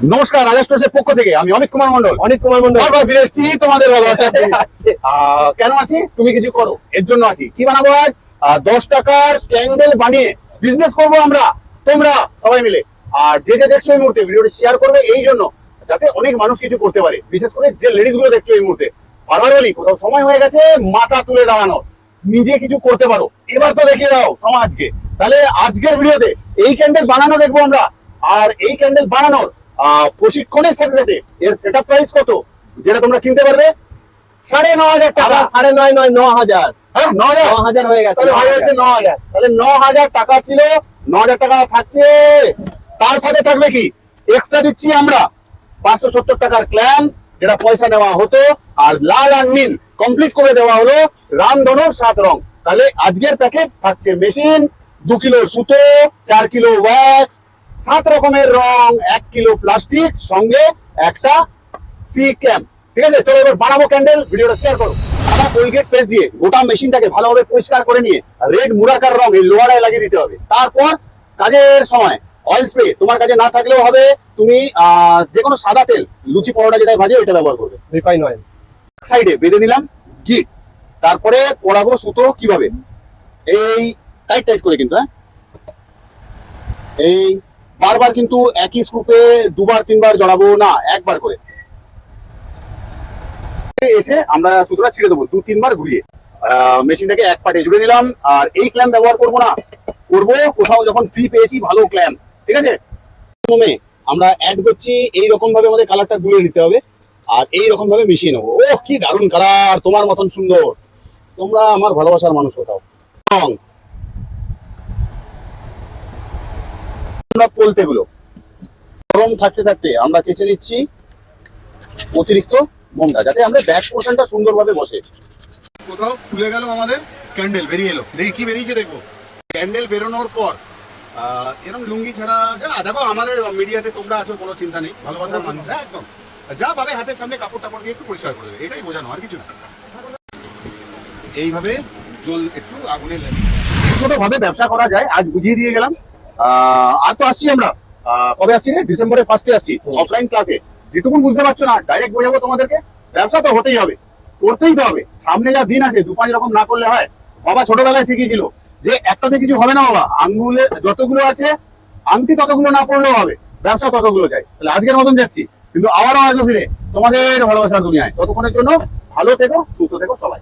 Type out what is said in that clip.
নমস্কার, রাজেশ টোসের পক্ষ থেকে আমি অমিত কুমার মন্ডল আবার ফিরে এসেছি তোমাদের ভালোবাসা। কেন আসি? তুমি কিছু করো, এর জন্য আসি। কি বানাবো আজ? 10 টাকার ক্যান্ডেল বানিয়ে বিজনেস করবো আমরা, তোমরা সবাই মিলে। আর যে যে দেখছো এই মুহূর্তে ভিডিওটি শেয়ার করবে এই জন্য, যাতে অনেক মানুষ কিছু করতে পারে, বিশেষ করে যে লেডিস গুলো দেখছো এই মুহূর্তে। বারবার বলি, কোথাও সময় হয়ে গেছে মাথা তুলে দাঁড়ানো, নিজে কিছু করতে পারো, এবার তো দেখিয়ে দাও সমাজকে। তাহলে আজকের ভিডিওতে এই ক্যান্ডেল বানানো দেখবো আমরা। আর এই ক্যান্ডেল বানানোর প্রশিক্ষণের সাথে সাথে এর সেটআপ প্রাইস কত, যেটা তোমরা কিনতে পারবে 9,500 টাকা। 9,500 নয়, 9,000। হ্যাঁ, 9,000 হয়ে গেছে। তাহলে হয়ে যাচ্ছে 9,000। তাহলে 9,000 টাকা ছিল, 9,000 টাকা থাকছে। তার সাথে থাকবে কি এক্সট্রা দিচ্ছি আমরা 570 টাকার ক্ল্যাম, যেটা পয়সা নেওয়া হতো। আর লাল আর নীল কমপ্লিট করে দেওয়া হলো রামধনুর 7 রং। তাহলে আজকের প্যাকেজ থাকছে মেশিন, 2 কিলো সুতো, 4 কিলো ওয়্যাক্স, 7 রকমের রং, 1 কিলো প্লাস্টিক, সঙ্গে একটা সি ক্যাম্প। ঠিক আছে, চলো এবার বানাবো ক্যান্ডেল। ভিডিওটা শেয়ার করো। আমার কোলগেট পেস্ট দিয়ে গোটা মেশিনটাকে ভালোভাবে পরিষ্কার করে নিয়ে রেড মুরাকার রং এই লোয়ারায় লাগিয়ে দিতে হবে। তারপর কাজের সময় অয়েল স্প্রে তোমার কাছে না থাকলেও হবে, তুমি যে কোনো সাদা তেল, লুচি পরোটা যেটা ভাজে ওইটা ব্যবহার করবে। রিফাইন অয়েল সাইডে বেঁধে নিলাম গিট। তারপরে পরাবো সুতো কিভাবে, এই টাইট টাইট করে, কিন্তু এই বারবার কিন্তু একই স্ক্রুপে 2বার 3বার জড়াবো না, একবার করে এসে আমরা সুতোটা ছিঁড়ে দেবো 2-3 বার ঘুরিয়ে। মেশিনটাকে এক পাটে জুড়ে নিলাম। আর এই ক্ল্যাম্প ব্যবহার করবো না, করবো কোথাও যখন ফ্রি পেয়েছি ভালো ক্ল্যাম্প। ঠিক আছে, প্রথমে আমরা অ্যাড করছি এইরকম ভাবে, আমাদের কালারটা গুলে নিতে হবে আর এইরকম ভাবে মিশিয়ে নেবো। ও কি দারুণ কালার, তোমার মতন সুন্দর, তোমরা আমার ভালোবাসার মানুষ। কোথাও আমরা পলতে গুলো গরম থাকতে থাকতে আমরা চেঁচে নিচ্ছি অতিরিক্ত মোমটা, যাতে আমরা ব্যাক পোর্শনটা সুন্দরভাবে বসে। কোথাও খুলে গেল আমাদের ক্যান্ডেল, বেরিয়ে এলো। দেখি কি বেরিয়েছে, দেখবো। ক্যান্ডেল বেরোনোর পর এরকম লুঙ্গি ছাড়া, দেখো আমাদের মিডিয়াতে তোমরা আছো, কোনো চিন্তা নেই, ভালোবাসার মানুষ। একদম যা পাবে হাতের সামনে কাপড় টাপড় দিয়ে একটু পরিষ্কার করে দেবে, এটাই বোঝানো, আর কিছু না। এইভাবে জল একটু আগুনে ছোট ভাবে ব্যবসা করা যায়, আজ বুঝিয়ে দিয়ে গেলাম। আর তো আসছি আমরা, কবে আসছি রে? ডিসেম্বরের ফার্স্টে আসছি অফলাইন ক্লাসে। যেটুকুন বুঝতে পারছো না ডাইরেক্ট বোঝাবো তোমাদেরকে। ব্যবসা তো হতেই হবে, করতেই তো হবে। সামনে যা দিন আছে, 2-5 রকম না করলে হয়? বাবা ছোটবেলায় শিখিয়েছিল যে একটাতে কিছু হবে না বাবা, আঙ্গুলে যতগুলো আছে আংটি ততগুলো না পড়লেও হবে, ব্যবসা ততগুলো চাই। তাহলে আজকের মতন যাচ্ছি, কিন্তু আবারও আসবো ফিরে তোমাদের ভালোবাসার দুনিয়ায়। ততক্ষণের জন্য ভালো থেকো, সুস্থ থেকো সবাই।